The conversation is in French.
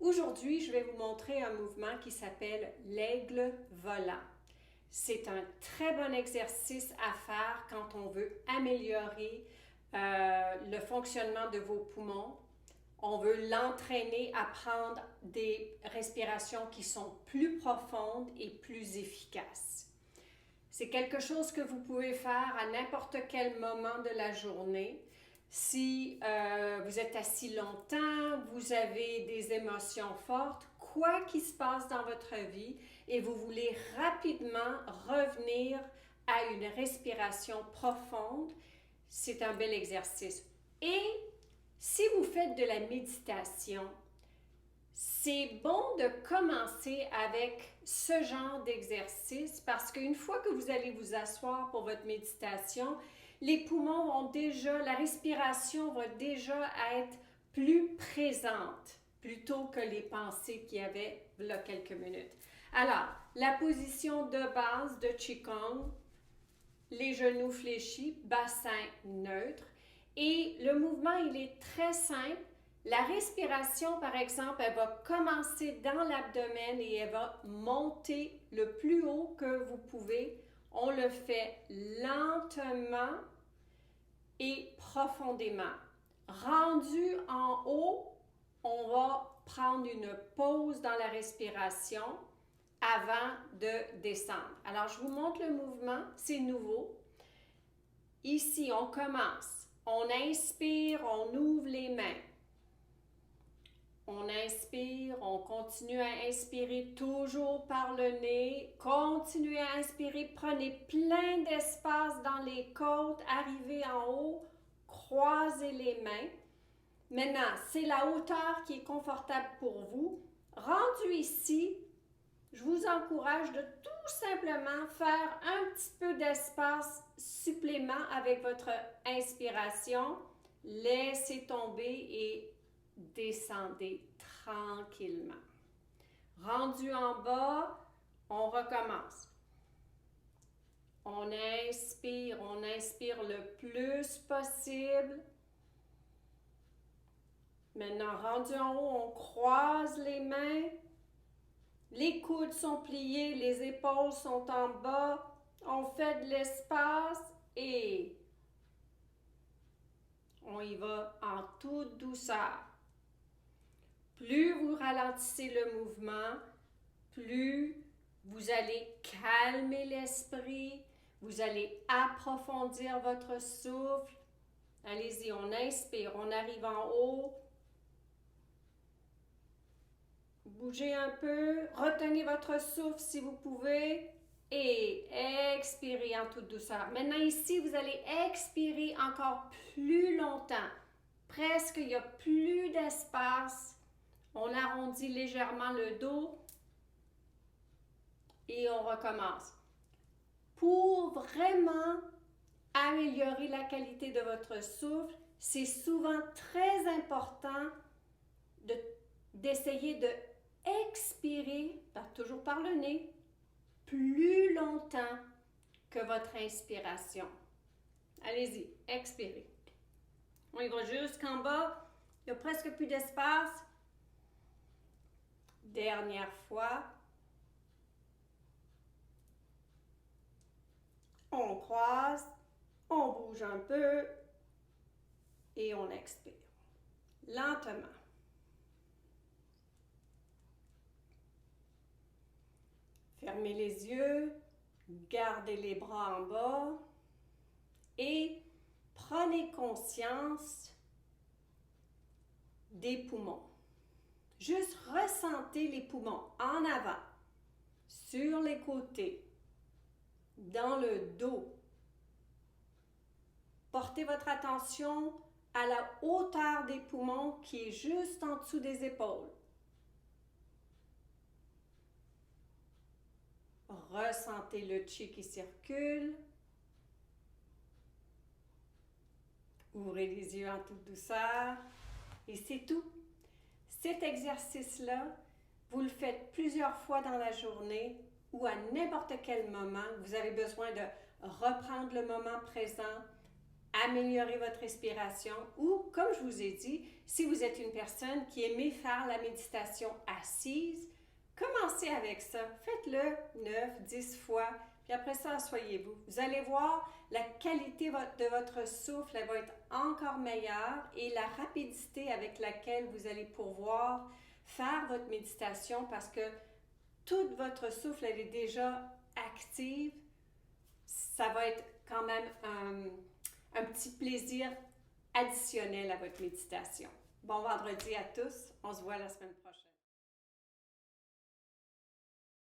Aujourd'hui, je vais vous montrer un mouvement qui s'appelle l'aigle volant. C'est un très bon exercice à faire quand on veut améliorer le fonctionnement de vos poumons. On veut l'entraîner à prendre des respirations qui sont plus profondes et plus efficaces. C'est quelque chose que vous pouvez faire à n'importe quel moment de la journée. Si vous êtes assis longtemps, vous avez des émotions fortes, quoi qu'il se passe dans votre vie et vous voulez rapidement revenir à une respiration profonde, c'est un bel exercice. Et si vous faites de la méditation, c'est bon de commencer avec ce genre d'exercice parce qu'une fois que vous allez vous asseoir pour votre méditation, les poumons vont déjà, la respiration va déjà être plus présente plutôt que les pensées qu'il y avait il y a quelques minutes. Alors, la position de base de Qigong, les genoux fléchis, bassin neutre. Et le mouvement, il est très simple. La respiration, par exemple, elle va commencer dans l'abdomen et elle va monter le plus haut que vous pouvez. On le fait lentement et profondément. Rendu en haut, on va prendre une pause dans la respiration avant de descendre. Alors, je vous montre le mouvement, c'est nouveau. Ici, on commence. On inspire, on ouvre les mains. On inspire, on continue à inspirer toujours par le nez. Continuez à inspirer, prenez plein d'espace dans les côtes, arrivez en haut, croisez les mains. Maintenant, c'est la hauteur qui est confortable pour vous. Rendu ici, je vous encourage de tout simplement faire un petit peu d'espace supplément avec votre inspiration. Laissez tomber et descendez tranquillement. Rendu en bas, on recommence. On inspire le plus possible. Maintenant, rendu en haut, on croise les mains. Les coudes sont pliés, les épaules sont en bas. On fait de l'espace et on y va en toute douceur. Plus vous ralentissez le mouvement, plus vous allez calmer l'esprit, vous allez approfondir votre souffle. Allez-y, on inspire, on arrive en haut. Bougez un peu, retenez votre souffle si vous pouvez et expirez en toute douceur. Maintenant ici, vous allez expirer encore plus longtemps. Presque, il n'y a plus d'espace. On arrondit légèrement le dos et on recommence. Pour vraiment améliorer la qualité de votre souffle, c'est souvent très important d'essayer de expirer, toujours par le nez, plus longtemps que votre inspiration. Allez-y, expirez. On y va jusqu'en bas. Il n'y a presque plus d'espace. Dernière fois. On croise, on bouge un peu et on expire. Lentement. Fermez les yeux, gardez les bras en bas et prenez conscience des poumons. Juste ressentez les poumons en avant, sur les côtés, dans le dos. Portez votre attention à la hauteur des poumons qui est juste en dessous des épaules. Ressentez le chi qui circule. Ouvrez les yeux en toute douceur. Et c'est tout. Cet exercice-là, vous le faites plusieurs fois dans la journée ou à n'importe quel moment. Vous avez besoin de reprendre le moment présent, améliorer votre respiration ou, comme je vous ai dit, si vous êtes une personne qui aimait faire la méditation assise, commencez avec ça. Faites-le 9, 10 fois, puis après ça, asseyez-vous. Vous allez voir, la qualité de votre souffle elle va être encore meilleure et la rapidité avec laquelle vous allez pouvoir faire votre méditation parce que toute votre souffle elle est déjà active. Ça va être quand même un petit plaisir additionnel à votre méditation. Bon vendredi à tous. On se voit la semaine prochaine.